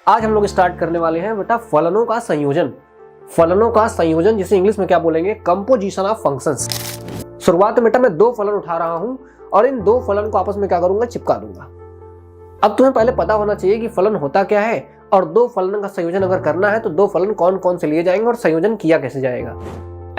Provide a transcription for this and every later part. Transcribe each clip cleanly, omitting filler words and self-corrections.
आज हम लोग स्टार्ट करने वाले हैं बेटा फलनों का संयोजन। फलनों का संयोजन जिसे इंग्लिश में क्या बोलेंगे, कंपोजिशन ऑफ फंक्शंस। शुरुआत में बेटा मैं दो फलन उठा रहा हूं और इन दो फलन को आपस में क्या करूंगा, चिपका दूंगा। अब तुम्हें पहले पता होना चाहिए कि फलन होता क्या है और दो फलन का संयोजन अगर करना है तो दो फलन कौन कौन से लिए जाएंगे और संयोजन किया कैसे जाएगा।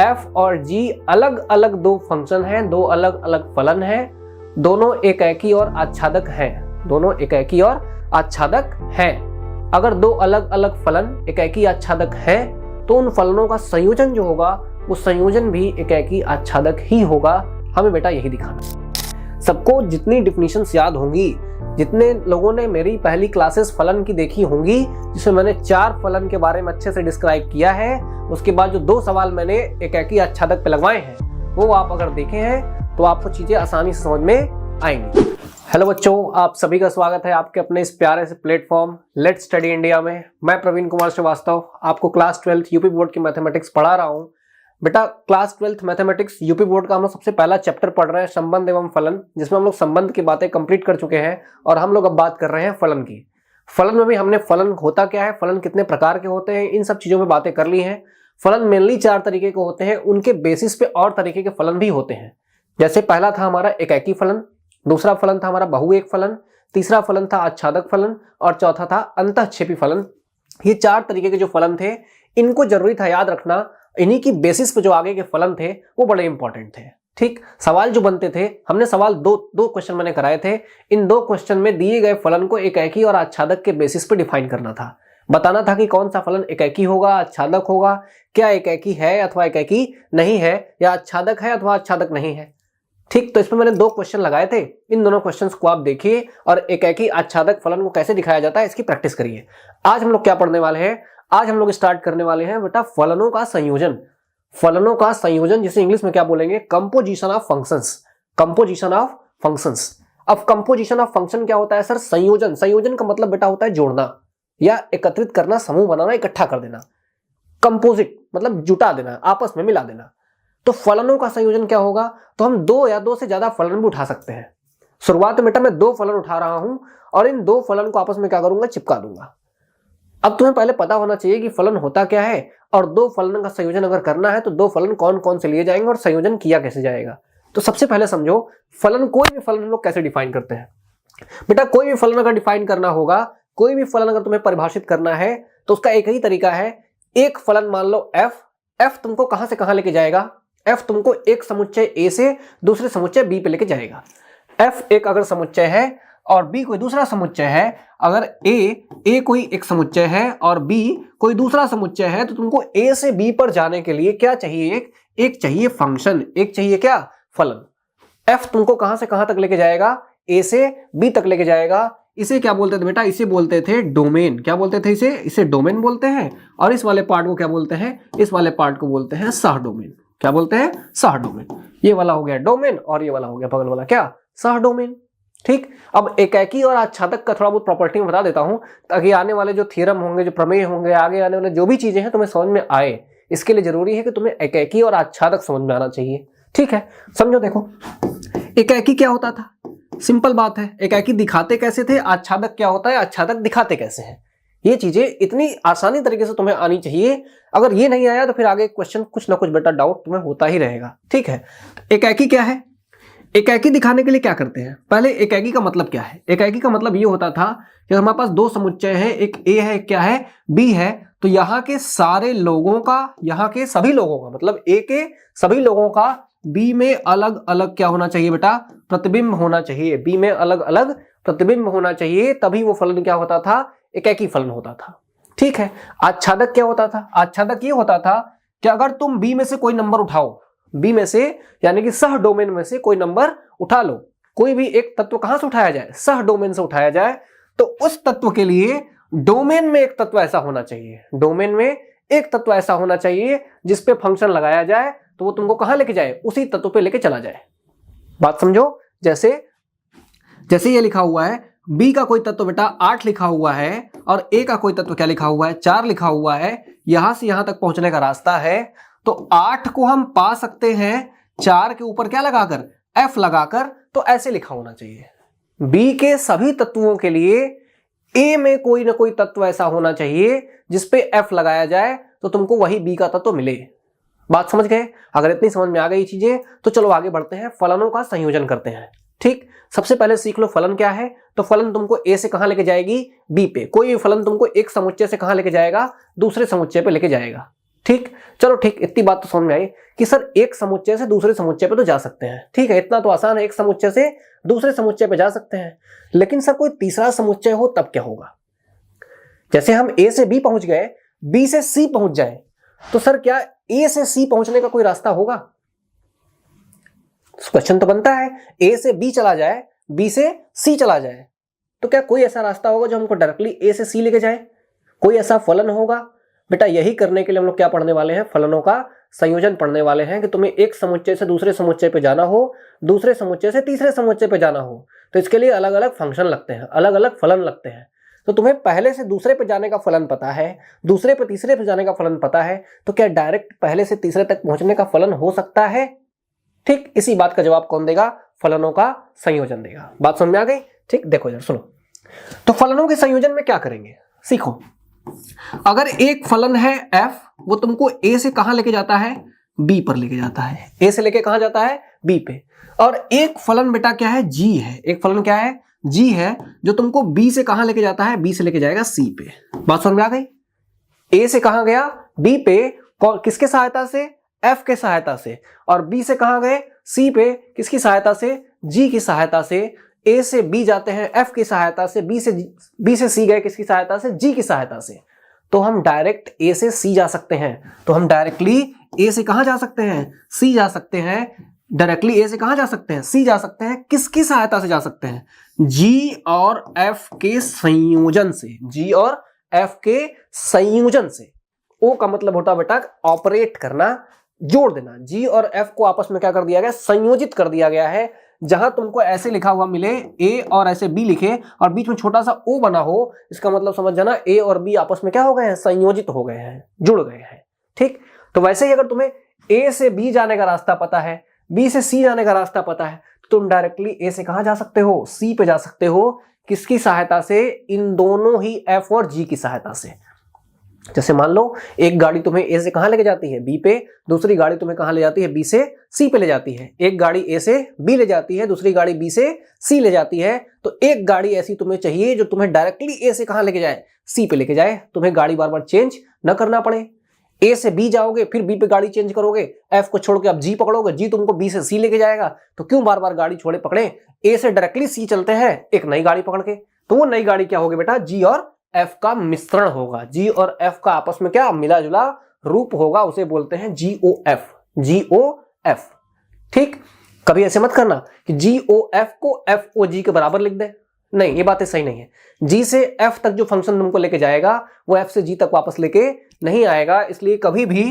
एफ और जी अलग अलग दो फंक्शन हैं, दो अलग अलग फलन हैं, दोनों एकाकी और आच्छादक हैं। दोनों एकाकी और आच्छादक हैं। अगर दो अलग अलग फलन एकाकी आच्छादक हैं तो उन फलनों का संयोजन जो होगा वो संयोजन भी एकाकी आच्छादक ही होगा। हमें बेटा यही दिखाना। सबको जितनी डिफिनीशंस याद होंगी, जितने लोगों ने मेरी पहली क्लासेस फलन की देखी होंगी जिसमें मैंने 4 फलन के बारे में अच्छे से डिस्क्राइब किया है, उसके बाद जो 2 सवाल मैंने एकाकी आच्छादक पे लगवाए हैं वो आप अगर देखे हैं तो आपको चीजें आसानी से समझ में आएंगी। हेलो बच्चों, आप सभी का स्वागत है आपके अपने इस प्यारे से प्लेटफॉर्म लेट्स स्टडी इंडिया में। मैं प्रवीण कुमार श्रीवास्तव आपको क्लास 12th यूपी बोर्ड की मैथमेटिक्स पढ़ा रहा हूँ। बेटा class 12th mathematics UP board का हम लोग सबसे पहला चैप्टर पढ़ रहे हैं संबंध एवं फलन, जिसमें हम लोग संबंध की बातें कंप्लीट कर चुके हैं और हम लोग अब बात कर रहे हैं फलन की। फलन में भी हमने फलन होता क्या है, फलन कितने प्रकार के होते हैं, इन सब चीजों में बातें कर ली हैं। फलन मेनली 4 तरीके के होते हैं, उनके बेसिस पे और तरीके के फलन भी होते हैं। जैसे पहला था हमारा एकाकी फलन, दूसरा फलन था हमारा बहुएक फलन, तीसरा फलन था आच्छादक फलन और चौथा था अंतःक्षेपी फलन। ये 4 तरीके के जो फलन थे इनको जरूरी था याद रखना। इन्हीं की बेसिस पे जो आगे के फलन थे वो बड़े इंपॉर्टेंट थे। ठीक, सवाल जो बनते थे, हमने सवाल दो क्वेश्चन मैंने कराए थे। इन 2 क्वेश्चन में दिए गए फलन को एकाकी और आच्छादक के बेसिस पे डिफाइन करना था। बताना था कि कौन सा फलन एकाकी होगा, आच्छादक होगा, क्या एकाकी है अथवा एकाकी नहीं है, या आच्छादक है अथवा आच्छादक नहीं है। ठीक, तो इसमें मैंने 2 क्वेश्चन लगाए थे। इन दोनों क्वेश्चंस को आप देखिए और एकाकी आच्छादक फलन को कैसे दिखाया जाता है इसकी प्रैक्टिस करिए। आज हम लोग क्या पढ़ने वाले हैं, आज हम लोग स्टार्ट करने वाले हैं बेटा फलनों का संयोजन। फलनों का संयोजन जिसे इंग्लिश में क्या बोलेंगे, composition of functions. Composition of functions. अब कंपोजिशन ऑफ फंक्शन क्या होता है सर, संयोजन। संयोजन का मतलब बेटा होता है जोड़ना या एकत्रित करना, समूह बनाना, इकट्ठा कर देना। कंपोजिट मतलब जुटा देना, आपस में मिला देना। तो फलनों का संयोजन क्या होगा, तो हम 2 या 2 से ज्यादा फलन भी उठा सकते हैं। शुरुआत में बेटा मैं 2 फलन उठा रहा हूं और इन 2 फलन को आपस में क्या करूंगा, चिपका दूंगा। अब तुम्हें पहले पता होना चाहिए कि फलन होता क्या है और 2 फलन का संयोजन अगर करना है तो 2 फलन कौन कौन से लिए जाएंगे और संयोजन किया कैसे जाएगा। तो सबसे पहले समझो फलन, कोई भी फलन हम लोग कैसे डिफाइन करते हैं। बेटा कोई भी फलन अगर डिफाइन करना होगा, कोई भी फलन अगर तुम्हें परिभाषित करना है तो उसका एक ही तरीका है। एक फलन मान लो एफ तुमको कहां से कहां लेके जाएगा, एफ तुमको एक समुच्चय ए से दूसरे समुच्चय बी पे लेके जाएगा। एफ एक अगर समुच्चय है और बी कोई दूसरा समुच्चय है, अगर ए कोई एक समुच्चय है और बी कोई दूसरा समुच्चय है, तो तुमको ए से बी पर जाने के लिए क्या चाहिए, एक चाहिए फंक्शन, एक चाहिए क्या, फलन। एफ तुमको कहां से कहां तक लेके जाएगा, ए से बी तक लेके जाएगा। इसे क्या बोलते थे बेटा, इसे बोलते थे डोमेन। क्या बोलते थे इसे डोमेन बोलते हैं। और इस वाले पार्ट को क्या बोलते हैं, इस वाले पार्ट को बोलते हैं सह डोमेन। क्या बोलते हैं, सह डोमेन। ये वाला हो गया डोमेन और ये वाला हो गया बगल वाला क्या, सह डोमेन। ठीक, अब एकाकी और आच्छादक का थोड़ा बहुत प्रॉपर्टी में बता देता हूं ताकि आने वाले जो थ्योरम होंगे, जो प्रमेय होंगे, आगे आने वाले जो भी चीजें हैं तुम्हें समझ में आए। इसके लिए जरूरी है कि तुम्हें एकाकी और आच्छादक समझ में आना चाहिए। ठीक है, समझो। देखो एकाकी क्या होता था, सिंपल बात है। एकाकी दिखाते कैसे थे, आच्छादक क्या होता है, आच्छादक दिखाते कैसे हैं। ये चीजें इतनी आसानी तरीके से तुम्हें आनी चाहिए। अगर ये नहीं आया तो फिर आगे क्वेश्चन कुछ ना कुछ बेटा डाउट तुम्हें होता ही रहेगा। ठीक है, एकाकी क्या है, एकाकी दिखाने के लिए क्या करते हैं। पहले एकाकी का मतलब क्या है, एकाकी का मतलब ये होता था कि हमारे पास 2 समुच्चय हैं, एक ए है, एक क्या है, बी है। तो यहाँ के सारे लोगों का, यहाँ के सभी लोगों का मतलब ए के सभी लोगों का बी में अलग अलग क्या होना चाहिए बेटा, प्रतिबिंब होना चाहिए। बी में अलग अलग प्रतिबिंब होना चाहिए, तभी वो फलन क्या होता था, एकाकी फलन होता था। ठीक है, आच्छादक क्या होता था, आच्छादक ये होता था कि अगर तुम बी में से कोई नंबर उठाओ, बी में से यानी कि सह डोमेन में से कोई नंबर उठा लो, कोई भी एक तत्व कहां से उठाया जाए, सह डोमेन से उठाया जाए, तो उस तत्व के लिए डोमेन में एक तत्व ऐसा होना चाहिए, डोमेन में एक तत्व ऐसा होना चाहिए जिस पे फंक्शन लगाया जाए तो वो तुमको कहां लेके जाए, उसी तत्व पे लेके चला जाए। बात समझो। जैसे ये लिखा हुआ है, बी का कोई तत्व बेटा 8 लिखा हुआ है और ए का कोई तत्व क्या लिखा हुआ है, 4 लिखा हुआ है। यहां से यहां तक पहुंचने का रास्ता है, तो 8 को हम पा सकते हैं 4 के ऊपर क्या लगाकर, एफ लगाकर। तो ऐसे लिखा होना चाहिए, बी के सभी तत्वों के लिए ए में कोई ना कोई तत्व ऐसा होना चाहिए जिसपे एफ लगाया जाए तो तुमको वही बी का तत्व मिले। बात समझ गए? अगर इतनी समझ में आ गई चीजें तो चलो आगे बढ़ते हैं, फलनों का संयोजन करते हैं। ठीक, सबसे पहले सीख लो फलन क्या है। तो फलन तुमको ए से कहां लेके जाएगी, बी पे। कोई भी फलन तुमको एक समुच्चय से कहां लेके जाएगा, दूसरे समुच्चय पे लेके जाएगा। ठीक, चलो ठीक, इतनी बात तो समझ में आई कि सर एक समुच्चय से दूसरे समुच्चय पे तो जा सकते हैं। ठीक है, इतना तो आसान है, एक समुच्चय से दूसरे समुच्चय पे जा सकते हैं। लेकिन सर कोई तीसरा समुच्चय हो तब क्या होगा? जैसे हम ए से बी पहुंच गए, बी से सी पहुंच जाए, तो सर क्या ए से सी पहुंचने का कोई रास्ता होगा? क्वेश्चन तो बनता है, ए से बी चला जाए, बी से सी चला जाए, तो क्या कोई ऐसा रास्ता होगा जो हमको डायरेक्टली ए से सी लेके जाए? कोई ऐसा फलन होगा? बेटा यही करने के लिए हम लोग क्या पढ़ने वाले हैं, फलनों का संयोजन पढ़ने वाले हैं। कि तुम्हें एक समुच्चय से दूसरे समुच्चय पे जाना हो, दूसरे समुच्चय से तीसरे समुच्चय पे जाना हो, तो इसके लिए अलग अलग फंक्शन लगते हैं, अलग अलग फलन लगते हैं। तो तुम्हें पहले से दूसरे पे जाने का फलन पता है, दूसरे पे तीसरे पे जाने का फलन पता है, तो क्या डायरेक्ट पहले से तीसरे तक पहुंचने का फलन हो सकता है? ठीक, इसी बात का जवाब कौन देगा? फलनों का संयोजन देगा। बात समझ में आ गई? ठीक, देखो यार सुनो, तो फलनों के संयोजन में क्या करेंगे, सीखो। अगर एक फलन है f, वो तुमको a से कहां लेके जाता है, b पर लेके जाता है। a से लेके कहां जाता है, b पे। और एक फलन बेटा क्या है, g है। एक फलन क्या है, g है, जो तुमको b से कहां लेके जाता है, b से लेके जाएगा c पे। बात समझ में आ गई? a से कहां गया, b पे, किसके सहायता से, f के सहायता से। और b से कहां गए, c पे, किसकी सहायता से, g की सहायता से। a से b जाते हैं f की सहायता से, b से c गए किसकी सहायता से, g की सहायता से। तो हम डायरेक्ट a से c जा सकते हैं। तो हम डायरेक्टली a से कहां जा सकते हैं, c जा सकते हैं। डायरेक्टली a से कहां जा सकते हैं, c जा सकते हैं। किसकी सहायता से जा सकते हैं, g और f के संयोजन से। g और f के संयोजन से। o का मतलब होता है बेटा ऑपरेट करना, जोड़ देना। g और f को आपस में क्या कर दिया गया, संयोजित कर दिया गया है। जहां तुमको ऐसे लिखा हुआ मिले a और ऐसे b लिखे और बीच में छोटा सा o बना हो, इसका मतलब समझ जाना a और b आपस में क्या हो गए हैं, संयोजित हो गए हैं, जुड़ गए हैं। ठीक, तो वैसे ही अगर तुम्हें a से b जाने का रास्ता पता है, b से c जाने का रास्ता पता है, तो तुम डायरेक्टली a से कहां जा सकते हो, c पे जा सकते हो। किसकी सहायता से, इन दोनों ही f और g की सहायता से। जैसे मान लो एक गाड़ी तुम्हें ए से कहां लेके जाती है, बी पे, दूसरी गाड़ी तुम्हें कहां ले जाती है, बी से सी पे ले जाती है। एक गाड़ी ए से बी ले जाती है, दूसरी गाड़ी बी से सी ले जाती है। तो एक गाड़ी ऐसी तुम्हें चाहिए जो तुम्हें डायरेक्टली ए से कहां लेके जाए, सी पे लेके जाए। तुम्हें गाड़ी बार बार चेंज न करना पड़े। ए से बी जाओगे, फिर बी पे गाड़ी चेंज करोगे, एफ को छोड़ के अब जी पकड़ोगे, जी तुमको बी से सी लेके जाएगा। तो क्यों बार बार गाड़ी छोड़े पकड़े, ए से डायरेक्टली सी चलते हैं एक नई गाड़ी पकड़ के। तो वो नई गाड़ी क्या होगी बेटा, जी और एफ का मिश्रण होगा। जी और एफ का आपस में क्या मिला जुला रूप होगा, उसे बोलते हैं GOF। GOF। ठीक, कभी ऐसे मत करना कि GOF को FOG के बराबर लिख दे, नहीं, ये बातें सही नहीं है। G से F तक जो फंक्शन तुमको लेके जाएगा वो F से G तक वापस लेके नहीं आएगा। इसलिए कभी भी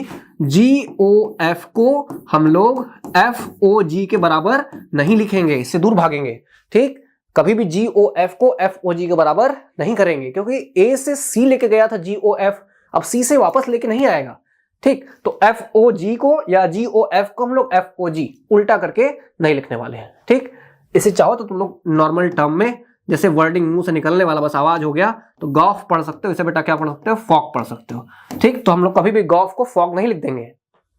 GOF को हम लोग FOG के बराबर नहीं लिखेंगे, इससे दूर भागेंगे। ठीक, कभी भी GOF को FOG के बराबर नहीं करेंगे, क्योंकि A से C लेके गया था GOF, अब C से वापस लेके नहीं आएगा। ठीक, तो FOG को या GOF को हम लोग FOG उल्टा करके नहीं लिखने वाले हैं। ठीक, इसे चाहो तो तुम लोग नॉर्मल टर्म में, जैसे वर्डिंग मुंह से निकलने वाला बस आवाज हो गया तो गॉफ पढ़ सकते हो, इसे बेटा क्या पढ़ सकते हो, फॉग पढ़ सकते हो। ठीक, तो हम लोग कभी भी गॉफ को फॉग नहीं लिख देंगे।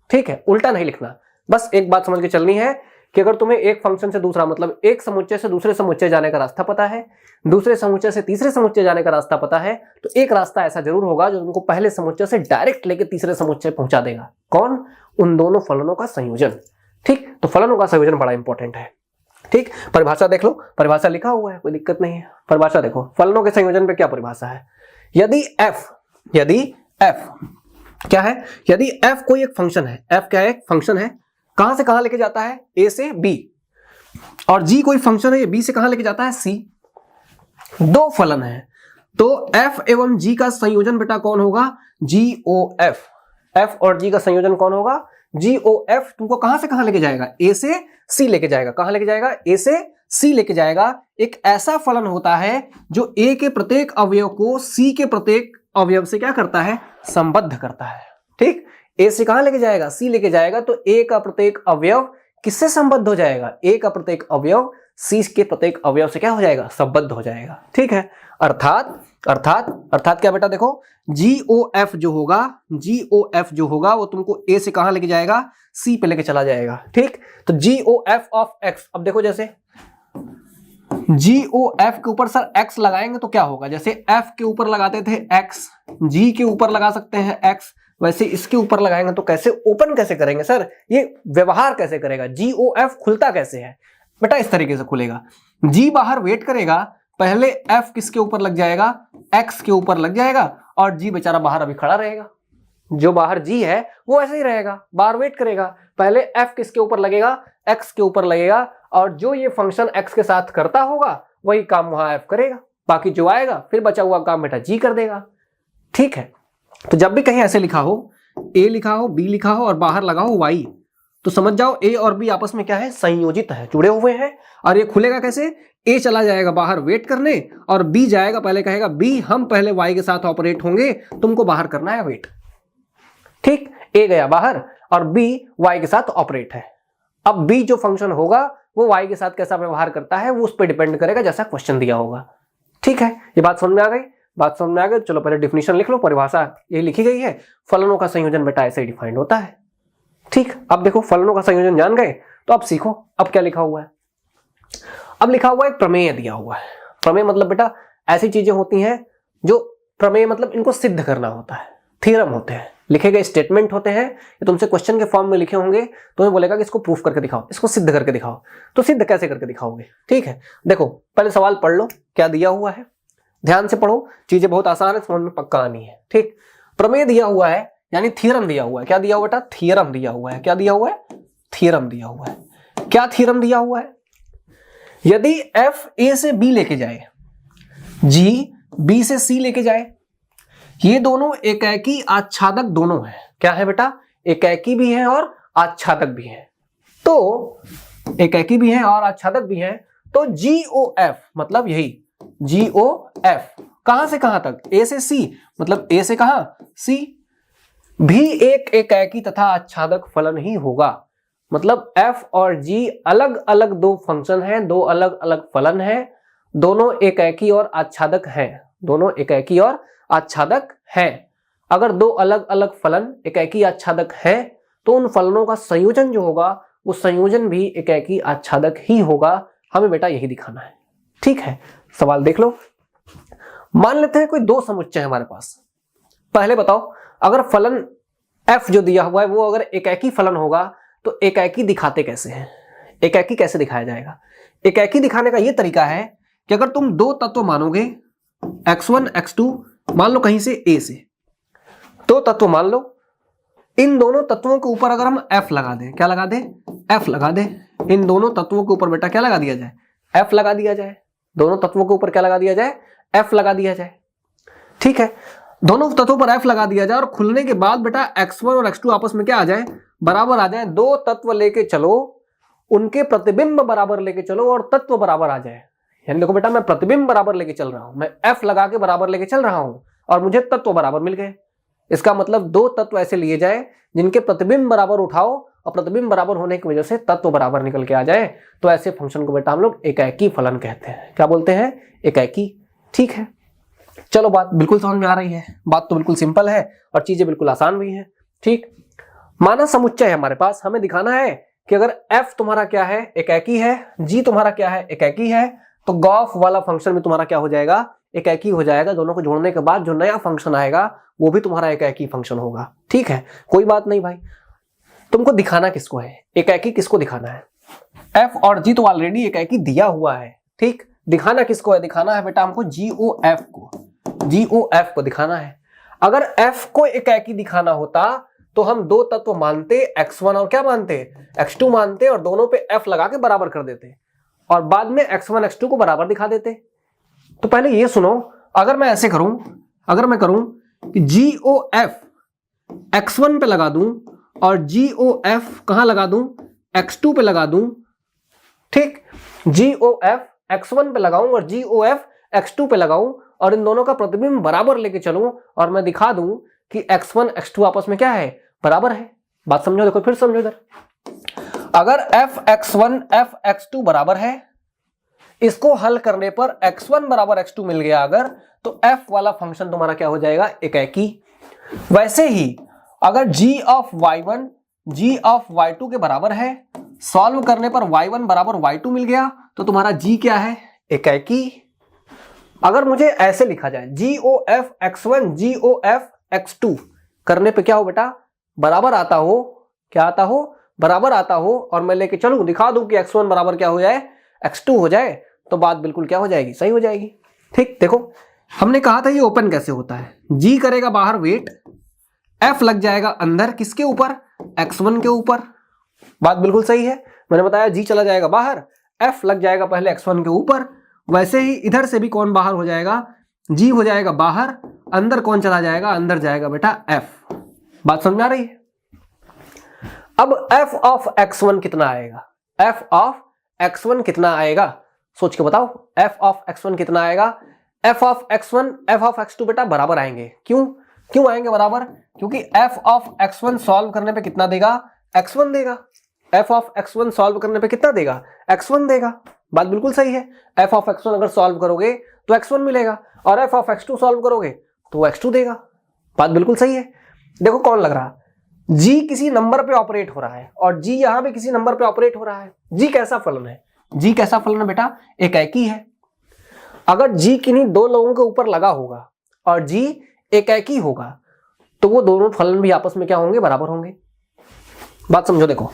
ठीक है, उल्टा नहीं लिखना। बस एक बात समझ के चलनी है कि अगर तुम्हें एक फंक्शन से दूसरा, मतलब एक समुच्चय से दूसरे समुच्चय जाने का रास्ता पता है, दूसरे समुच्चय से तीसरे समुच्चय जाने का रास्ता पता है, तो एक रास्ता ऐसा जरूर होगा जो तुमको पहले समुच्चय से डायरेक्ट लेके तीसरे समुच्चय पहुंचा देगा। कौन? उन दोनों फलनों का संयोजन। ठीक, तो फलनों का संयोजन बड़ा इंपॉर्टेंट है। ठीक, परिभाषा देख लो, परिभाषा लिखा हुआ है, कोई दिक्कत नहीं है। परिभाषा देखो, फलनों के संयोजन पे क्या परिभाषा है। यदि f क्या है, यदि f कोई एक फंक्शन है, f क्या है, एक फंक्शन है, कहां से कहां लेके जाता है, a से b, और g कोई फंक्शन है, ये b से कहां लेके जाता है, c। दो फलन है, तो f एवं g का संयोजन बेटा कौन होगा, GOF। f और g का संयोजन कौन होगा, GOF। तुमको कहां से कहां लेके जाएगा, a से c लेके जाएगा। कहां लेके जाएगा, a से c लेके जाएगा। एक ऐसा फलन होता है जो a के प्रत्येक अवयव को c के प्रत्येक अवयव से क्या करता है, संबद्ध करता है। ठीक, a से कहां लेके जाएगा, c लेके जाएगा, तो a का प्रत्येक अवयव किससे संबद्ध हो जाएगा, a का प्रत्येक अवयव सी के प्रत्येक अवयव से क्या हो जाएगा, संबद्ध हो जाएगा। ठीक है, अर्थात क्या बेटा, देखो GOF जो होगा वो तुमको ए से कहां लेके जाएगा, सी पे लेके चला जाएगा। ठीक, तो GOF ऑफ एक्स, अब देखो जैसे GOF के ऊपर सर x लगाएंगे तो क्या होगा, जैसे f के ऊपर लगाते थे x, g के ऊपर लगा सकते हैं x, वैसे इसके ऊपर लगाएंगे तो कैसे ओपन कैसे करेंगे सर, ये व्यवहार कैसे करेगा, GOF खुलता कैसे है बेटा, इस तरीके से खुलेगा। g बाहर वेट करेगा, पहले f किसके ऊपर लग जाएगा, x के ऊपर लग जाएगा, और g बेचारा बाहर अभी खड़ा रहेगा। जो बाहर g है वो ऐसे ही रहेगा, बाहर वेट करेगा, पहले f किसके ऊपर लगेगा, x के ऊपर लगेगा, और जो ये फंक्शन x के साथ करता होगा वही काम वहां f करेगा, बाकी जो आएगा फिर बचा हुआ काम बेटा g कर देगा। ठीक है, तो जब भी कहीं ऐसे लिखा हो, a लिखा हो, b लिखा हो और बाहर लगा हो y, तो समझ जाओ a और b आपस में क्या है, संयोजित है, जुड़े हुए हैं। और ये खुलेगा कैसे, a चला जाएगा बाहर वेट करने, और b जाएगा, पहले कहेगा b हम पहले y के साथ ऑपरेट होंगे, तुमको बाहर करना है वेट। ठीक, a गया बाहर और b y के साथ ऑपरेट है। अब b जो फंक्शन होगा वो y के साथ कैसा व्यवहार करता है वो उस पर डिपेंड करेगा, जैसा क्वेश्चन दिया होगा। ठीक है, ये बात समझ में आ गई, बात समझ में आ गई। चलो पहले डिफिनीशन लिख लो, परिभाषा ये लिखी गई है, फलनों का संयोजन बेटा ऐसे ही डिफाइंड होता है। ठीक, अब देखो फलनों का संयोजन जान गए, तो अब सीखो अब क्या लिखा हुआ है। अब लिखा हुआ है प्रमेय दिया हुआ है। प्रमेय मतलब बेटा ऐसी चीजें होती हैं जो, प्रमेय मतलब इनको सिद्ध करना होता है, थ्योरम होते हैं, लिखे गए स्टेटमेंट होते हैं। ये तुमसे क्वेश्चन के फॉर्म में लिखे होंगे, तुम्हें बोलेगा कि इसको प्रूफ करके दिखाओ, इसको सिद्ध करके दिखाओ, तो सिद्ध कैसे करके दिखाओगे। ठीक है, देखो पहले सवाल पढ़ लो क्या दिया हुआ है, ध्यान से पढ़ो, चीजें बहुत आसान है, समझ में पक्का आनी है। ठीक, प्रमेय दिया हुआ है यानी थ्योरम दिया हुआ है। क्या दिया हुआ बेटा, थ्योरम दिया हुआ है। क्या दिया हुआ है, थ्योरम दिया हुआ है। क्या थ्योरम दिया हुआ है, यदि f a से b लेके जाए, g b से c लेके जाए, ये दोनों एकाकी आच्छादक दोनों हैं। क्या है बेटा, एकाकी भी है और आच्छादक भी है। तो एकाकी भी है और आच्छादक भी है, तो GOF मतलब यही GOF कहां से कहां तक, a से c, मतलब a से कहां, c, भी एक एकाकी तथा आच्छादक फलन ही होगा। मतलब f और g अलग अलग दो फंक्शन हैं, दो अलग अलग फलन हैं, दोनों एकाकी और आच्छादक हैं, दोनों एकाकी और आच्छादक हैं। अगर दो अलग अलग फलन एकाकी आच्छादक हैं तो उन फलनों का संयोजन जो होगा वो संयोजन भी एकाकी आच्छादक ही होगा। हमें बेटा यही दिखाना है। ठीक है, सवाल देख लो। मान लेते हैं कोई दो समुच्चय है हमारे पास। पहले बताओ, अगर फलन f जो दिया हुआ है वो अगर एकाकी फलन होगा तो एकाकी दिखाते कैसे हैं, एकाकी कैसे दिखाया जाएगा। एकाकी दिखाने का ये तरीका है कि अगर तुम दो तत्व मानोगे x1 x2, मान लो कहीं से a से, दो तत्व मान लो, इन दोनों तत्वों के ऊपर अगर हम f लगा दें, क्या लगा दें, f लगा दें, इन दोनों तत्वों के ऊपर बेटा क्या लगा दिया जाए, f लगा दिया जाए, दोनों तत्वों के ऊपर क्या लगा दिया जाए, f लगा दिया जाए। ठीक है, दोनों तत्वों पर f लगा दिया जाए और खुलने के बाद बेटा x1 और x2 आपस में क्या आ जाए, बराबर आ जाए। दो तत्व लेके चलो, उनके प्रतिबिंब बराबर लेके चलो और तत्व बराबर आ जाए। यानी देखो बेटा मैं प्रतिबिंब बराबर लेके चल रहा हूं, मैं f लगा के बराबर लेके चल रहा हूं और मुझे तत्व बराबर मिल गए। इसका मतलब दो तत्व ऐसे लिए जाए जिनके प्रतिबिंब बराबर उठाओ और प्रतिबिंब बराबर होने की वजह से तत्व बराबर निकल के आ जाए, तो ऐसे फंक्शन को बेटा हम लोग एकाकी फलन कहते हैं। क्या बोलते हैं, एकाकी। ठीक है, चलो बात बिल्कुल समझ में आ रही है, बात तो बिल्कुल सिंपल है और चीजें बिल्कुल आसान भी है। ठीक, माना समुच्चय है हमारे पास, हमें दिखाना है कि अगर f तुम्हारा क्या है, एकाकी है, g तुम्हारा क्या है, एकाकी है, तो गॉफ वाला फंक्शन भी तुम्हारा क्या हो जाएगा, एकाकी हो जाएगा। दोनों को जोड़ने के बाद जो नया फंक्शन आएगा वो भी तुम्हारा एकाकी फंक्शन होगा। ठीक है, कोई बात नहीं भाई, तुमको दिखाना किसको है, एकाकी किसको दिखाना है। f और g तो ऑलरेडी एकाकी दिया हुआ है। ठीक, दिखाना किसको है, दिखाना है बेटा हमको GOF को, GOF को दिखाना है। अगर f को एकाकी दिखाना होता तो हम दो तत्व मानते, x1 और क्या मानते, x2 मानते, और दोनों पे f लगा के बराबर कर देते और बाद में x1 x2 को बराबर दिखा देते। तो पहले ये सुनो, अगर मैं ऐसे करूं, अगर मैं करूं कि GOF x1 पे लगा दूं और GOF कहां लगा दूं, x2 पे लगा दूं। ठीक, GOF x1 पे लगाऊं और GOF x2 पे लगाऊं और इन दोनों का प्रतिबिंब बराबर लेके चलूं और मैं दिखा दूं कि x1 x2 आपस में क्या है, बराबर है। बात समझो, देखो फिर समझो इधर, अगर f x1 f x2 बराबर है इसको हल करने पर x1 बराबर x2 मिल गया अगर, तो f वाला फंक्शन तुम्हारा क्या हो जाएगा, एकाकी। वैसे ही अगर g of y1 g of y2 के बराबर है, सॉल्व करने पर y1 बराबर y2 मिल गया, तो तुम्हारा g क्या है, एकाकी। अगर मुझे ऐसे लिखा जाए GOF x1 GOF x2 करने पे क्या हो बेटा, बराबर आता हो, क्या आता हो, बराबर आता हो, और मैं लेके चलूं दिखा दूं कि x1 बराबर क्या हो जाए, x2 हो जाए, तो बात बिल्कुल क्या हो जाएगी, सही हो जाएगी। ठीक, देखो हमने कहा था ये ओपन कैसे होता है, g करेगा बाहर वेट, f लग जाएगा अंदर, किसके ऊपर, x1 के ऊपर। बात बिल्कुल सही है, मैंने बताया g चला जाएगा बाहर, f लग जाएगा पहले x1 के ऊपर। वैसे ही इधर से भी कौन बाहर हो जाएगा, g हो जाएगा बाहर, अंदर कौन चला जाएगा, अंदर जाएगा बेटा f। बात समझ में आ रही है। अब f ऑफ x1 कितना आएगा, f ऑफ x1 कितना आएगा, सोच के बताओ, f ऑफ x1 कितना आएगा। f of x1 f of x2 बेटा बराबर आएंगे, क्यों आएंगे बराबर, क्योंकि f ऑफ x1 सॉल्व करने पे कितना देगा, x1 देगा। f ऑफ x1 सॉल्व करने पे कितना देगा, x1 देगा। बात बिल्कुल सही है, f ऑफ x1 अगर सॉल्व करोगे तो x1 मिलेगा, और f ऑफ x2 सॉल्व करोगे तो x2 देगा। बात बिल्कुल सही है। देखो कौन लग रहा, g किसी नंबर पे ऑपरेट हो रहा है, और g यहां पे किसी नंबर पे ऑपरेट हो रहा है। g कैसा फलन है, g कैसा फलन है बेटा, एकाकी है। अगर g किन्हीं दो लोगों के ऊपर लगा होगा और g एकाकी होगा, तो वो दोनों फलन भी आपस में क्या होंगे, बराबर होंगे। बात समझो, देखो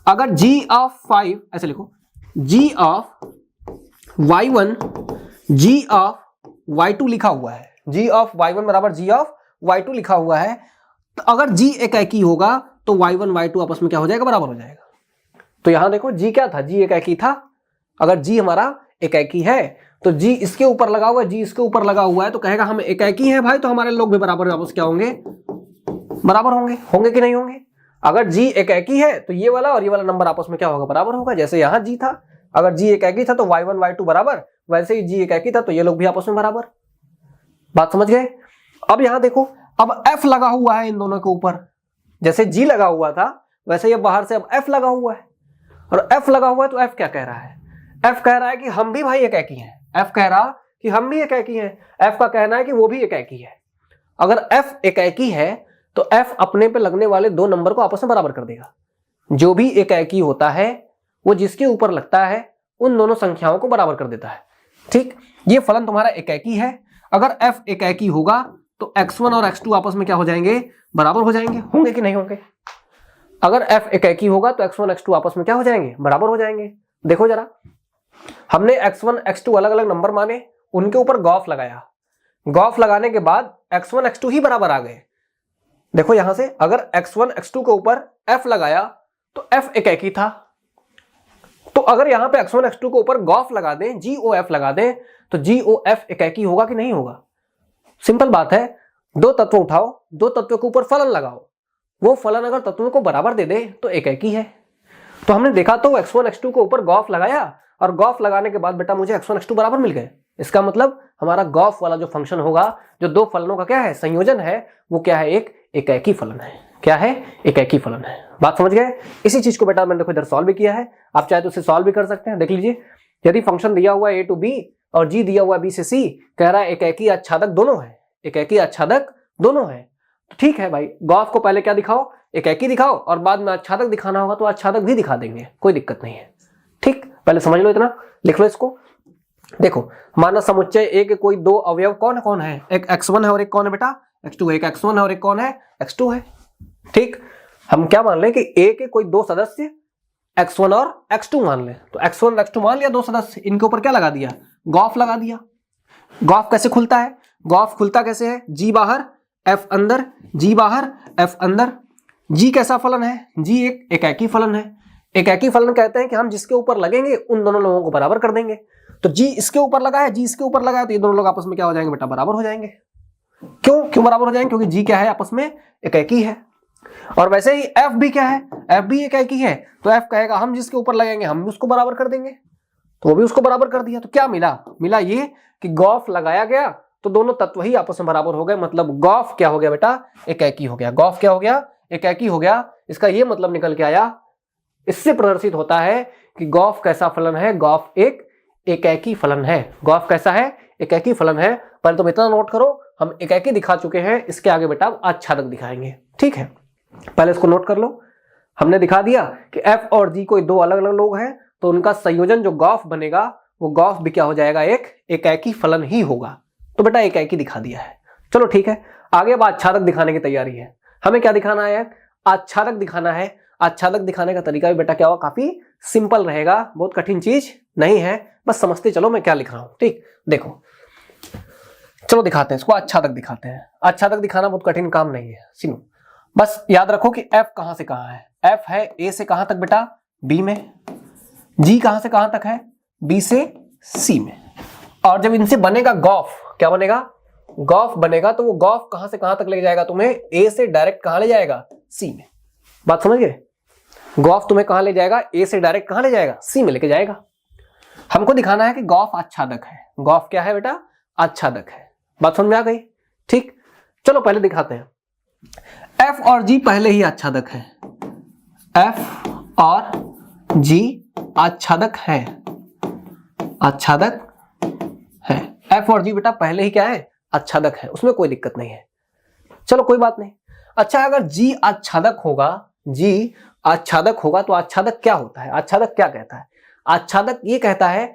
अगर g ऑफ 5, ऐसे लिखो, g of y1 g of y2 लिखा हुआ है, g ऑफ y1 बराबर g ऑफ y2 लिखा हुआ है, तो अगर g एकाकी होगा तो y1 y2 आपस में क्या हो जाएगा, बराबर हो जाएगा। तो यहां देखो g क्या था, g एकाकी था। अगर g हमारा एकाकी है तो g इसके ऊपर लगा हुआ है, g इसके ऊपर लगा हुआ है, तो कहेगा हम एकाकी हैं भाई, तो हमारे लोग भी बराबर आपस क्या होंगे, बराबर होंगे कि नहीं होंगे। अगर g एकाकी है तो ये वाला और ये वाला नंबर आपस में क्या होगा, बराबर होगा। जैसे यहां g था, अगर g एकाकी था तो y1 y2 बराबर, वैसे ही g एकाकी था तो ये लोग भी आपस में बराबर। बात समझ गए। अब यहां देखो, अब f लगा हुआ है इन दोनों के ऊपर, जैसे g लगा हुआ था वैसे ही बाहर से अब f लगा हुआ है, और f लगा हुआ है तो f क्या कह रहा है, f कह रहा है कि हम भी भाई एकाकी हैं। f कह रहा कि हम भी एकाकी हैं, f का कहना है कि वो भी एकाकी है। अगर f एकाकी है तो f अपने पे लगने वाले दो नंबर को आपस में बराबर कर देगा। जो भी एकाकी होता है वो जिसके ऊपर लगता है उन दोनों संख्याओं को बराबर कर देता है। ठीक, ये फलन तुम्हारा एकाकी है। अगर f एकाकी होगा तो x1 और x2 आपस में क्या हो जाएंगे, बराबर हो जाएंगे, होंगे कि नहीं होंगे। अगर f एकाकी होगा तो x1 x2 आपस में क्या हो जाएंगे, बराबर हो जाएंगे। देखो जरा, हमने x1 x2 अलग अलग नंबर माने, उनके ऊपर गॉफ लगाया, गॉफ लगाने के बाद x1 x2 ही बराबर आ गए। देखो यहां से अगर x1 x2 के ऊपर f लगाया तो f एकाकी था, तो अगर यहां पे x1 x2 के ऊपर गॉफ लगा दें, GOF लगा दें, तो GOF एकाकी होगा कि नहीं होगा। सिंपल बात है, दो तत्व उठाओ, दो तत्वों के ऊपर फलन लगाओ, वो फलन अगर तत्वों को बराबर दे दे तो एकाकी है। तो हमने देखा तो x1 x2 के ऊपर गॉफ लगाया, और गॉफ लगाने के बाद बेटा मुझे x1 x2 बराबर मिल गए। इसका मतलब हमारा गॉफ वाला जो फंक्शन होगा, जो दो फलनों का क्या है, संयोजन है, वो क्या है, एक एकाकी फलन है। क्या है, एकाकी फलन है। बात समझ गए। इसी चीज को बेटा मैंने देखो इधर सॉल्व भी किया है, आप चाहे तो उसे सॉल्व भी कर सकते हैं। देख लीजिए, यदि फंक्शन दिया हुआ है a to b और g दिया हुआ b से c, कह रहा है एकाकी आच्छादक दोनों है, एकाकी आच्छादक दोनों है, तो ठीक है भाई, गॉफ को पहले क्या दिखाओ, एकाकी दिखाओ, और बाद में आच्छादक दिखाना होगा तो आच्छादक भी दिखा देंगे, कोई दिक्कत नहीं है। ठीक, पहले समझ लो, इतना लिख लो इसको। देखो, माना समुच्चय ए के कोई दो अवयव कौन कौन है, एक x1 है और एक कौन है बेटा, x2 है। एक x1 है और एक कौन है, x2 है। ठीक, हम क्या मान लें कि a के कोई दो सदस्य x1 और x2 मान लें, तो x1 और x2 मान लिया दो सदस्य, इनके ऊपर क्या लगा दिया, गॉफ लगा दिया। गॉफ कैसे खुलता है, गॉफ खुलता कैसे है, g बाहर f अंदर, g बाहर f अंदर। g कैसा फलन है, g एक एकाकी फलन है। एकाकी फलन कहते हैं कि हम जिसके ऊपर लगेंगे उन दोनों लोगों को बराबर कर देंगे। तो g इसके ऊपर लगा है, g इसके ऊपर लगा है, तो ये दोनों लोग आपस में क्या हो जाएंगे बेटा, बराबर हो जाएंगे। क्यों बराबर हो जाएंगे, क्योंकि g क्या है, आपस में एकाकी है। और वैसे ही f भी क्या है, f भी एकाकी है, तो f कहेगा हम जिसके ऊपर लगेंगे हम भी उसको बराबर कर देंगे, तो वो भी उसको बराबर कर दिया। तो क्या मिला ये कि गॉफ लगाया गया तो दोनों तत्व ही आपस में बराबर हो गए, मतलब गॉफ क्या हो गया बेटा, एकाकी हो गया। गॉफ क्या हो गया, एकाकी हो गया। इसका ये मतलब निकल के आया, इससे प्रदर्शित होता है कि गॉफ कैसा फलन है, गॉफ एक एकाकी फलन है। गॉफ कैसा है? एकाकी फलन है। पहले तुम इतना नोट करो, हम एकाकी दिखा चुके हैं, इसके आगे बेटा आच्छादक दिखाएंगे। ठीक है, पहले इसको नोट कर लो। हमने दिखा दिया कि एफ और जी कोई दो अलग अलग लोग हैं, तो उनका संयोजन जो गॉफ बनेगा वो गॉफ भी क्या हो जाएगा? एक एकाकी फलन ही होगा। तो बेटा एकाकी दिखा दिया है। चलो ठीक है, आगे अब आच्छादक दिखाने की तैयारी है। हमें क्या दिखाना है? आच्छादक दिखाना है। आच्छादक दिखाने का तरीका भी बेटा क्या होगा? काफी सिंपल रहेगा, बहुत कठिन चीज नहीं है, बस समझते चलो मैं क्या लिख रहा हूं। ठीक, देखो चलो दिखाते हैं इसको, आच्छादक दिखाते हैं। आच्छादक दिखाना बहुत कठिन काम नहीं है, सुनो बस याद रखो कि एफ कहां से कहां है। एफ है ए से कहां तक बेटा? बी में। जी कहां से कहां तक है? बी से सी में। और जब इनसे बनेगा गॉफ, क्या बनेगा? गॉफ बनेगा, तो वो गॉफ कहां से कहां तक ले जाएगा तुम्हें? ए से डायरेक्ट कहां ले जाएगा? सी में। बात समझ गए? गॉफ तुम्हें कहां ले जाएगा? ए से डायरेक्ट कहां ले जाएगा? सी में लेके जाएगा। हमको दिखाना है कि गॉफ आच्छादक है। गॉफ क्या है बेटा? आच्छादक है। बात समझ में आ गई? ठीक, चलो पहले दिखाते हैं। एफ और जी पहले ही आच्छादक है। एफ और जी आच्छादक है। आच्छादक है। एफ और जी बेटा पहले ही क्या है? आच्छादक है, उसमें कोई दिक्कत नहीं है। चलो कोई बात नहीं। अच्छा, अगर जी आच्छादक होगा, जी आच्छादक होगा, तो आच्छादक क्या होता है? आच्छादक क्या कहता है? आच्छादक ये कहता है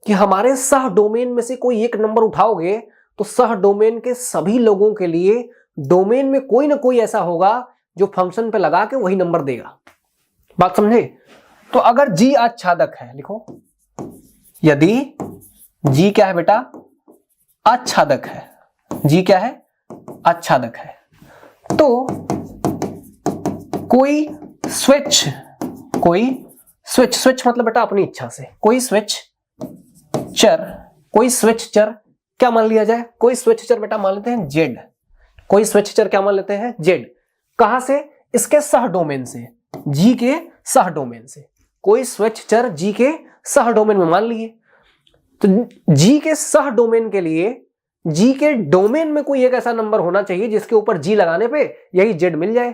कि हमारे सह डोमेन में से कोई एक नंबर उठाओगे तो सह डोमेन के सभी लोगों के लिए डोमेन में कोई ना कोई ऐसा होगा जो फंक्शन पे लगा के वही नंबर देगा। बात समझे? तो अगर जी आच्छादक है, लिखो यदि जी क्या है बेटा? आच्छादक है। जी क्या है? आच्छादक है। तो कोई स्विच मतलब बेटा अपनी इच्छा से कोई स्विच चर क्या मान लिया जाए? कोई स्विच चर बेटा मान लेते हैं जेड। कोई स्विच चर क्या मान लेते हैं? जेड। कहां से? इसके सह डोमेन से, जी के सह डोमेन से। कोई स्विच चर जी के सह डोमेन में मान लिए, तो जी के सह डोमेन के लिए जी के डोमेन में कोई एक ऐसा नंबर होना चाहिए जिसके ऊपर जी लगाने पे यही जेड मिल जाए।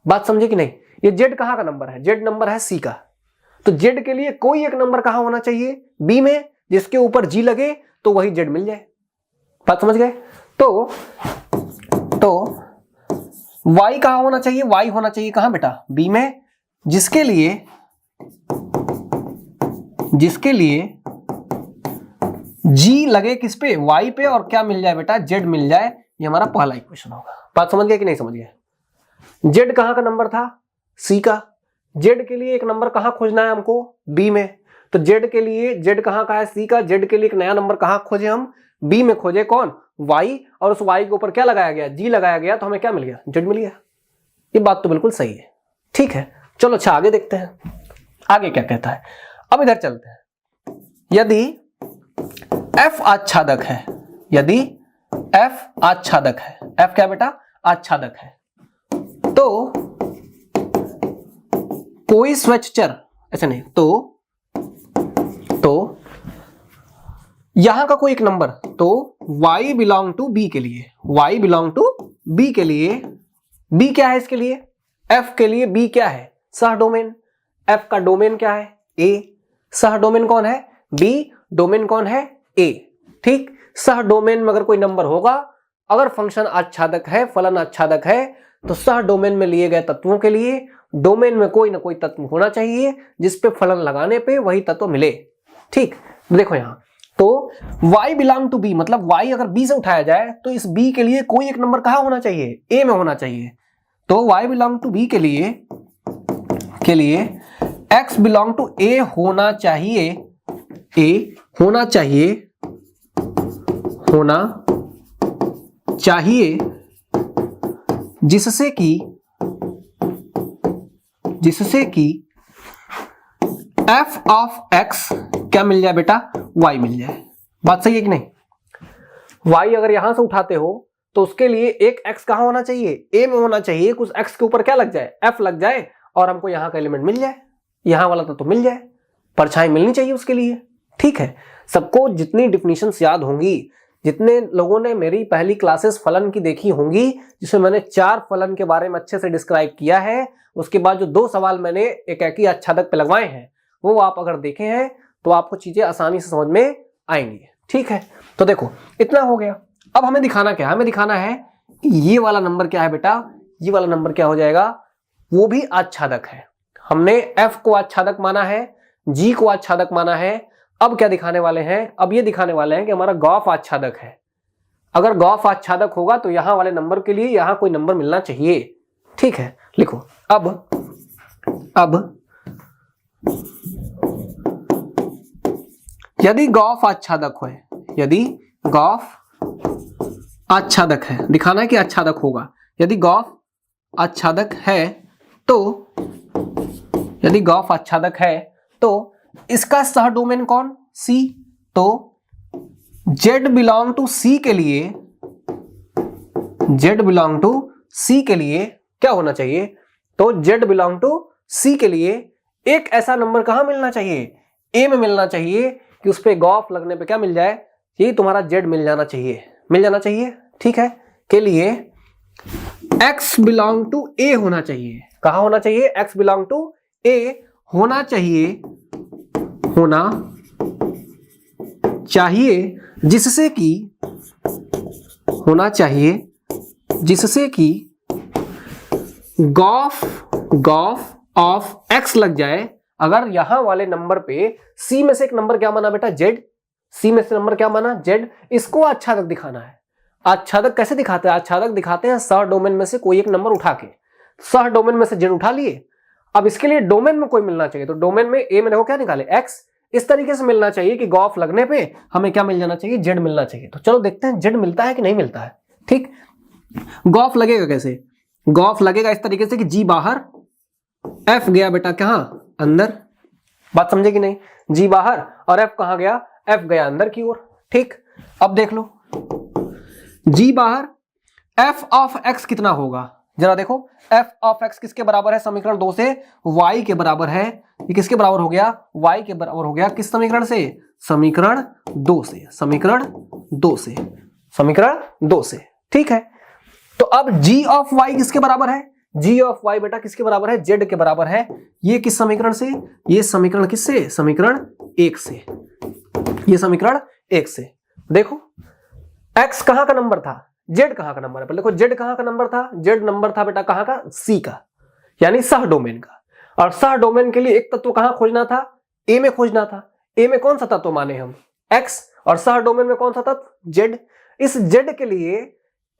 बात समझे कि नहीं? ये जेड कहां का नंबर है? जेड नंबर है सी का। तो जेड के लिए कोई एक नंबर कहां होना चाहिए? बी में, जिसके ऊपर जी लगे तो वही जेड मिल जाए। बात समझ गए? तो y कहां होना चाहिए? y होना चाहिए कहां बेटा? b में, जिसके लिए g लगे किस पे? y पे, और क्या मिल जाए बेटा? z मिल जाए। ये हमारा पहला इक्वेशन होगा। बात समझ गए कि नहीं समझ गए? z कहां का नंबर था? c का। z के लिए एक नंबर कहां खोजना है हमको? b में। तो z के लिए, z कहां का है? c का। z के लिए एक नया नंबर कहां खोजे हम? b में खोजे। कौन? y। और उस y के ऊपर क्या लगाया गया? g लगाया गया, तो हमें क्या मिल गया? z मिल गया। ये बात तो बिल्कुल सही है। ठीक है, चलो अच्छा आगे देखते हैं आगे क्या कहता है। अब इधर चलते हैं। यदि f आच्छादक है, यदि f आच्छादक है, f क्या बेटा? आच्छादक है, तो कोई स्विच चर, ऐसा नहीं, तो यहां का कोई एक नंबर, तो y बिलोंग टू b के लिए, y बिलोंग टू b के लिए, b क्या है इसके लिए? f के लिए b क्या है? सह डोमेन। f का डोमेन क्या है? a। सह डोमेन कौन है? b। डोमेन कौन है? a। ठीक, सह डोमेन में अगर कोई नंबर होगा, अगर फंक्शन आच्छादक है, फलन आच्छादक है, तो सह डोमेन में लिए गए तत्वों के लिए डोमेन में कोई ना कोई तत्व होना चाहिए जिस पे फलन लगाने पे वही तत्व मिले। ठीक, देखो यहां तो y बिलोंग टू b, मतलब y अगर b से उठाया जाए तो इस b के लिए कोई एक नंबर कहां होना चाहिए? a में होना चाहिए। तो y बिलोंग टू b के लिए x बिलोंग टू a होना चाहिए, a होना चाहिए, जिससे कि f ऑफ x क्या मिल जाए बेटा? y मिल जाए। बात सही है कि नहीं? y अगर यहां से उठाते हो तो उसके लिए एक x कहां होना चाहिए? a में होना चाहिए। कुछ x के ऊपर क्या लग जाए? f लग जाए, और हमको यहां का एलिमेंट मिल जाए, यहां वाला तो मिल जाए, परछाई मिलनी चाहिए उसके लिए। ठीक है, सबको जितनी डिफिनीशंस याद होंगी, जितने लोगों ने मेरी पहली क्लासेस फलन की देखी होंगी, जिसमें मैंने 4 फलन के बारे में अच्छे से डिस्क्राइब किया है, उसके बाद जो 2 सवाल मैंने एकाकी आच्छादक पे लगवाए हैं, वो आप अगर देखे हैं तो आपको चीजें आसानी से समझ में आएंगी। ठीक है, तो देखो इतना हो गया। अब हमें दिखाना क्या है, हमें दिखाना है ये वाला नंबर क्या है बेटा, ये वाला नंबर क्या हो जाएगा, वो भी आच्छादक है। हमने f को आच्छादक माना है, g को आच्छादक माना है। अब क्या दिखाने वाले हैं, अब ये दिखाने वाले हैं कि हमारा गॉफ आच्छादक है। अगर गॉफ आच्छादक होगा तो यहां वाले नंबर के लिए यहां कोई नंबर मिलना चाहिए। ठीक है, लिखो अब यदि गॉफ आच्छादक है, यदि गॉफ आच्छादक है, दिखाना है कि आच्छादक होगा। यदि गॉफ आच्छादक है तो, यदि गॉफ आच्छादक है तो इसका सह डोमेन कौन, C। तो Z बिलोंग टू C के लिए, Z बिलोंग टू C के लिए क्या होना चाहिए, तो Z बिलोंग टू C के लिए एक ऐसा नंबर कहां मिलना चाहिए, A में मिलना चाहिए कि उस पे गॉफ लगने पे क्या मिल जाए, ये तुम्हारा Z मिल जाना चाहिए, मिल जाना चाहिए। ठीक है, के लिए X बिलोंग टू A होना चाहिए। कहां होना चाहिए, X बिलोंग टू A होना चाहिए, होना चाहिए जिससे कि, होना चाहिए जिससे कि गॉफ ऑफ X लग जाए। अगर यहां वाले नंबर पे C में से एक नंबर क्या माना बेटा, Z। C में से नंबर क्या माना, Z। इसको आच्छादक दिखाना है। आच्छादक कैसे दिखाते हैं, आच्छादक दिखाते हैं सह डोमेन में से कोई एक नंबर उठा के। सह डोमेन में से Z उठा लिए, अब इसके लिए डोमेन में कोई मिलना चाहिए। तो डोमेन में A में देखो क्या निकाले, X। इस तरीके से मिलना चाहिए कि गॉफ लगने पे हमें क्या मिल जाना चाहिए, Z मिलना चाहिए। तो चलो देखते हैं Z मिलता है कि नहीं मिलता है। ठीक, गॉफ लगेगा कैसे, गॉफ लगेगा इस तरीके से कि G बाहर, F गया बेटा कहां, अंदर। बात समझे कि नहीं, G बाहर और F कहां गया, F गया अंदर की ओर। ठीक, अब देख लो G बाहर, F ऑफ X कितना होगा, जरा देखो। F ऑफ X किसके बराबर है, समीकरण 2 से Y के बराबर है। ये किसके बराबर हो गया, Y के बराबर हो गया। किस समीकरण से, समीकरण 2 से, समीकरण 2 से, समीकरण 2 से। ठीक है, तो अब G ऑफ Y किसके बराबर है, G ऑफ Y बेटा किसके बराबर है, Z के बराबर है। ये किस समीकरण से, ये समीकरण किससे, समीकरण 1 से, ये समीकरण 1 से। देखो X कहां का नंबर था, Z कहां का नंबर है, देखो Z कहां का नंबर था, Z नंबर था बेटा कहां का, C का, यानी सह डोमेन का। और सह डोमेन के लिए एक तत्व कहां खोजना था, A में खोजना था। A में कौन सा तत्व माने हम, X, और सह डोमेन में कौन सा तत्व, Z। इस Z के लिए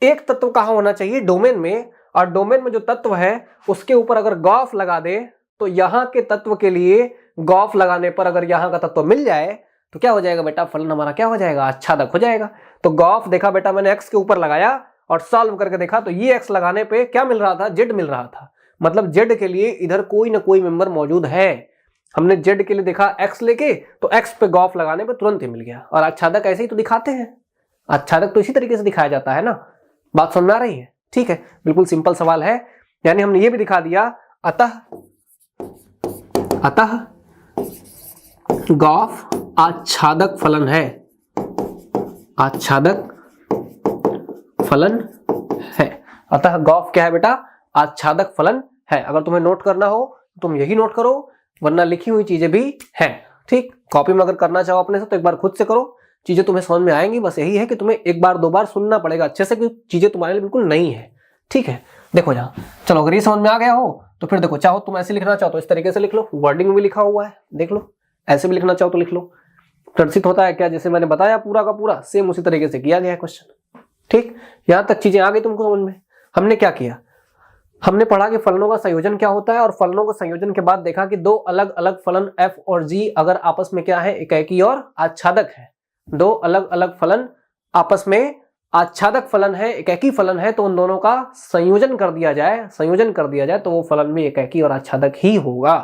एक तत्व कहां होना चाहिए, डोमेन में। और डोमेन में जो तत्व है उसके ऊपर अगर गॉफ लगा दे तो यहां के तत्व के लिए गॉफ लगाने पर अगर यहां का तत्व मिल जाए तो क्या हो जाएगा बेटा, फलन हमारा क्या हो जाएगा, आच्छादक हो जाएगा। तो गॉफ देखा बेटा मैंने X के ऊपर लगाया और सॉल्व करके देखा तो ये X लगाने पे क्या मिल रहा था, Z मिल रहा था। मतलब Z के लिए इधर कोई ना कोई मेंबर मौजूद है। हमने Z के लिए देखा X लेके, तो X पे गॉफ लगाने पे तुरंत ही मिल गया। और आच्छादक ऐसे ही तो दिखाते हैं, आच्छादक तो इसी तरीके से दिखाया जाता है ना। बात समझ में आ रही है, ठीक है, बिल्कुल सिंपल सवाल है। यानी हमने ये भी दिखा दिया, अतः गॉफ आच्छादक फलन है, आच्छादक फलन है। अतः गॉफ क्या है बेटा, आच्छादक फलन है। अगर तुम्हें नोट करना हो तुम यही नोट करो, वरना लिखी हुई चीजें भी हैं। ठीक, कॉपी में अगर करना चाहो अपने से तो एक बार खुद से करो, चीजें तुम्हें समझ में आएंगी। बस यही है कि तुम्हें एक बार दो बार सुनना पड़ेगा अच्छे से, क्योंकि चीजें तुम्हारे लिए बिल्कुल नई है। ठीक है, देखो जहां, चलो अगर ये समझ में आ गया हो तो फिर देखो, चाहो तुम ऐसे लिखना चाहो तो इस तरीके से लिख लो, वर्डिंग में भी लिखा हुआ है, देख लो। ऐसे भी लिखना चाहो तो लिख लो। प्रदर्शित होता है क्या, जैसे मैंने बताया पूरा का पूरा सेम उसी तरीके से किया गया है क्वेश्चन। ठीक, यहां तक चीजें आ गई तुमको समझ में। हमने क्या किया, हमने पढ़ा कि फलनों का संयोजन क्या होता है, और फलनों के संयोजन के बाद देखा कि दो अलग अलग फलन f और g अगर आपस में क्या है, एकाकी और आच्छादक है। दो अलग अलग फलन आपस में आच्छादक फलन है, एकाकी फलन है, तो उन दोनों का संयोजन कर दिया जाए, संयोजन कर दिया जाए तो वो फलन भी एकाकी और आच्छादक ही होगा।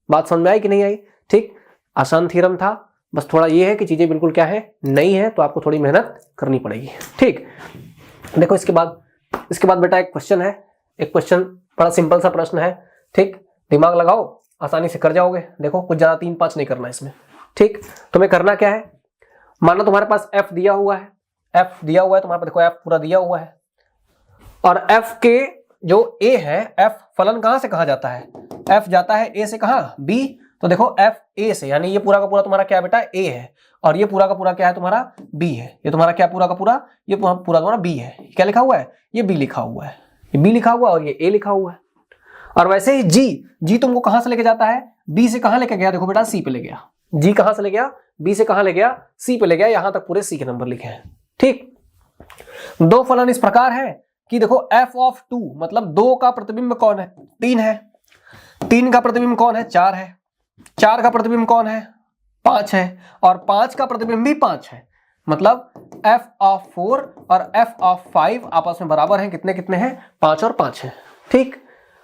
बात समझ में आई कि नहीं आई। ठीक, आसान थ्योरम था, बस थोड़ा ये है कि चीजें बिल्कुल क्या है, नई है, तो आपको थोड़ी मेहनत करनी पड़ेगी। ठीक, देखो इसके बाद बेटा एक क्वेश्चन है, एक क्वेश्चन बड़ा सिंपल सा प्रश्न है। ठीक, दिमाग लगाओ, आसानी से कर जाओगे। देखो कुछ ज्यादा 3-5 नहीं करना इसमें। ठीक, तुम्हें करना क्या है, माना तुम्हारे पास f दिया हुआ है, f दिया हुआ है तुम्हारे पास, देखो f पूरा दिया हुआ है, और f के जो a है, f फलन कहां से कहा जाता है, f जाता है a से कहां, b। तो देखो एफ ए से, यानी ये पूरा का पूरा तुम्हारा क्या बेटा ए है, और ये पूरा का पूरा क्या है तुम्हारा बी है। ये तुम्हारा क्या पूरा का पूरा, ये पूरा तुम्हारा बी है। क्या लिखा हुआ है, ये बी लिखा हुआ है, ये बी लिखा हुआ है और ये ए लिखा हुआ है। और वैसे ही जी तुमको कहां से लेके जाता है, बी से कहां लेके गया, देखो बेटा सी पे ले गया। जी कहां से ले गया, बी से कहां ले गया, सी पे ले गया। यहां तक पूरे सी के नंबर लिखे हैं। ठीक, दो फलन इस प्रकार है कि देखो एफ ऑफ 2 मतलब 2 का प्रतिबिंब कौन है, 3 है। 3 का प्रतिबिंब कौन है, 4 है। 4 का प्रतिबिंब कौन है, 5 है। और 5 का प्रतिबिंब भी 5 है। मतलब एफ ऑफ 4 और एफ ऑफ 5 आपस में बराबर हैं। कितने कितने हैं, 5 और 5 है। ठीक,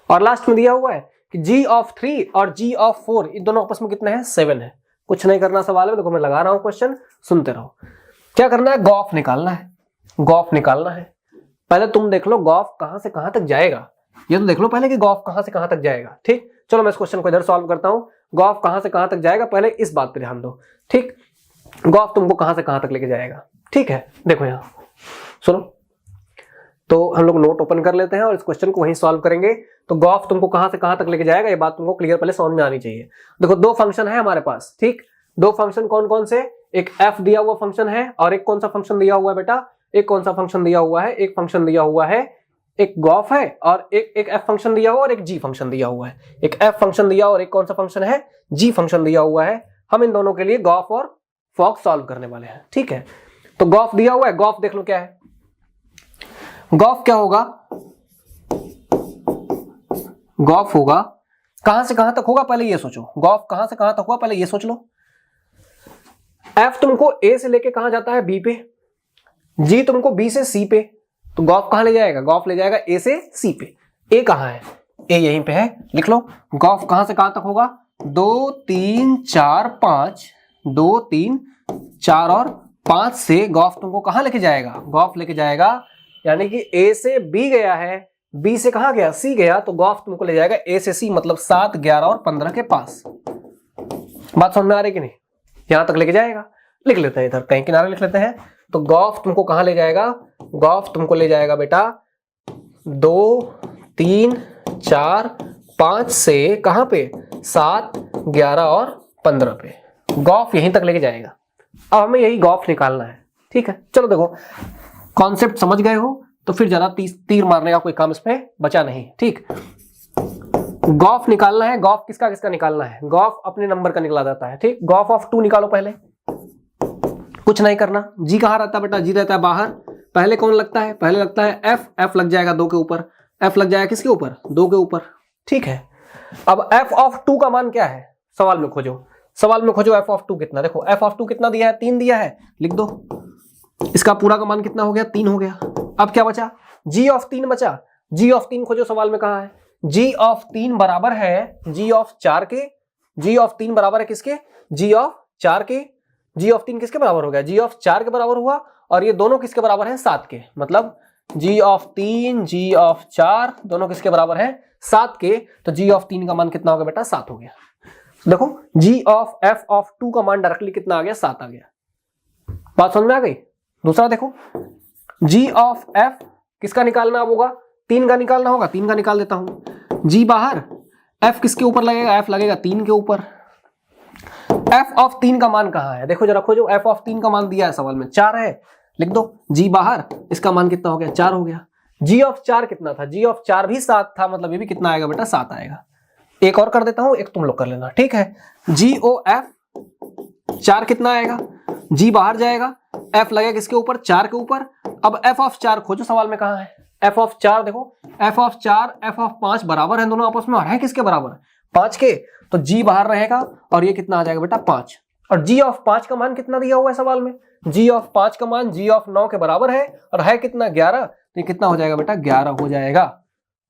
और लास्ट में दिया हुआ है कि जी ऑफ 3 और जी ऑफ 4 इन दोनों आपस में कितने हैं, 7 है। कुछ नहीं करना सवाल में, देखो मैं लगा रहा हूं क्वेश्चन, सुनते रहो। क्या करना है, गॉफ निकालना है। गॉफ निकालना है। पहले तुम देख लो गॉफ कहां से कहां तक जाएगा, ये तो देख लो पहले कि गॉफ कहां से कहां तक जाएगा। ठीक, चलो मैं इस क्वेश्चन को इधर सॉल्व करता हूं। गॉफ कहां से कहां तक जाएगा, पहले इस बात पे ध्यान दो। ठीक, गॉफ तुमको कहां से कहां तक लेके जाएगा। ठीक है, देखो यहां सुनो, तो हम लोग नोट ओपन कर लेते हैं और इस क्वेश्चन को वहीं सॉल्व करेंगे। तो गॉफ तुमको कहां से कहां तक लेके जाएगा, ये बात तुमको क्लियर पहले समझ में आनी चाहिए। देखो दो फंक्शन है हमारे पास। ठीक, दो फंक्शन कौन कौन से, एक एफ दिया हुआ फंक्शन है और एक कौन सा फंक्शन दिया हुआ है बेटा, एक कौन सा फंक्शन दिया हुआ है, एक फंक्शन दिया हुआ है, एक गॉफ है और एक एफ फंक्शन दिया हुआ और एक जी फंक्शन दिया हुआ है। एक एफ फंक्शन दिया और एक कौन सा फंक्शन है, जी फंक्शन दिया हुआ है। हम इन दोनों के लिए गॉफ और फॉक्स सॉल्व करने वाले हैं। ठीक है, तो गॉफ दिया हुआ है, गॉफ देख लो क्या है। गॉफ क्या होगा, गॉफ होगा कहां से कहां तक होगा, पहले ये सोचो। गॉफ कहां से कहां तक होगा, पहले ये सोच लो। एफ तुमको ए से लेके कहां जाता है, बी पे। जी तुमको बी से सी पे, तो गॉफ कहां ले जाएगा, गॉफ ले जाएगा ए से सी पे। ए कहां है, ए यहीं पे है, लिख लो। गॉफ कहां से कहां तक होगा, 2 3 4 5, 2 3 4 और 5 से गॉफ तुमको कहां लेके जाएगा, गॉफ लेके जाएगा, यानी कि ए से बी गया है, बी से कहां गया, सी गया, तो गॉफ तुमको ले जाएगा ए से सी, मतलब 7 11 और 15 के पास। बात समझ में आ रही कि नहीं, यहां तक लेके जाएगा। लिख लेते हैं इधर कहीं किनारे लिख लेते हैं। तो गॉफ तुमको कहां ले जाएगा, गॉफ तुमको ले जाएगा बेटा 2 3 4 5 से कहां पे, 7 11 और 15 पे। गॉफ यहीं तक लेके जाएगा। अब हमें यही गॉफ निकालना है। ठीक है, चलो देखो कॉन्सेप्ट समझ गए हो तो फिर ज्यादा तीर मारने का कोई काम इसमें बचा नहीं। ठीक, गॉफ निकालना है। गॉफ किसका किसका निकालना है, गॉफ अपने नंबर का निकला जाता है। ठीक, गॉफ ऑफ 2 निकालो पहले, कुछ नहीं करना। जी कहां रहता है बेटा, जी रहता है बाहर। पहले कौन लगता है, पहले लगता है एफ, एफ लग जाएगा 2 के ऊपर, एफ लग जाएगा किसके ऊपर, 2 के ऊपर। ठीक है, अब एफ ऑफ 2 का मान क्या है, सवाल में खोजो, सवाल में खोजो एफ ऑफ 2 कितना। देखो एफ ऑफ 2 कितना दिया है, 3 दिया है, लिख दो। इसका पूरा का मान कितना हो गया, 3 हो गया। अब क्या बचा, जी ऑफ 3 बचा। जी ऑफ 3 खोजो, सवाल में कहां है, जी ऑफ 3 बराबर है जी ऑफ 4 के। जी ऑफ 3 बराबर है किसके, जी ऑफ 4 के। जी ऑफ 3 किसके बराबर हो गया, जी ऑफ 4 के बराबर हुआ, और ये दोनों किसके बराबर हैं, 7 के। मतलब जी ऑफ 3 जी ऑफ 4 दोनों किसके बराबर हैं, 7 के। तो जी ऑफ 3 का मान कितना हो गया बेटा, 7 हो गया। देखो जी ऑफ एफ ऑफ 2 का मान डायरेक्टली कितना आ गया, 7 आ गया। बात समझ में आ गई। दूसरा देखो, जी ऑफ एफ किसका निकालना होगा, 3 का निकालना होगा, 3 का निकाल देता हूं। जी बाहर, एफ किसके ऊपर लगेगा, एफ लगेगा 3 के ऊपर। एफ ऑफ 3 का मान कहां है, देखो जरा खोजो। एफ ऑफ 3 का मान दिया है सवाल में, 4 है, लिख दो। जी बाहर, इसका मान कितना हो गया, 4 हो गया। जी ऑफ 4 कितना था, जी ऑफ 4 भी 7 था, मतलब ये भी कितना आएगा बेटा, 7 आएगा। एक और कर देता हूं, एक तुम लोग कर लेना। ठीक है, जी ओ एफ 4 कितना आएगा, जी बाहर जाएगा, एफ लगेगा किसके ऊपर, 4 के ऊपर। अब एफ ऑफ 4 खोजो, सवाल में कहां है, एफ ऑफ 4 देखो, एफ ऑफ 4 एफ ऑफ 5 बराबर है दोनों आपस में, और है किसके बराबर, 5 के। तो जी बाहर रहेगा और ये कितना आ जाएगा बेटा, 5। और जी ऑफ 5 का मान कितना दिया हुआ है सवाल में, जी ऑफ 5 का मान जी ऑफ 9 के बराबर है, और है कितना, 11। तो ये कितना हो जाएगा बेटा, 11 हो जाएगा।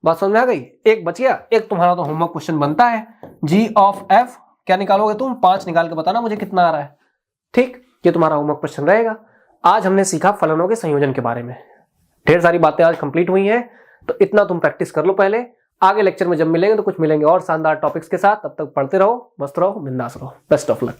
बात समझ में आ गई। एक बच गया, एक तुम्हारा तो होमवर्क क्वेश्चन बनता है। जी ऑफ एफ क्या निकालोगे तुम, 5 निकाल के बताना मुझे कितना आ रहा है। ठीक, ये तुम्हारा होमवर्क क्वेश्चन रहेगा। आज हमने सीखा फलनों के संयोजन के बारे में। ढेर सारी बातें आज कंप्लीट हुई हैं, तो इतना तुम प्रैक्टिस कर लो पहले। आगे लेक्चर में जब मिलेंगे तो कुछ मिलेंगे और शानदार टॉपिक्स के साथ। तब तक पढ़ते रहो, मस्त रहो, बिंदास रहो। Best of luck.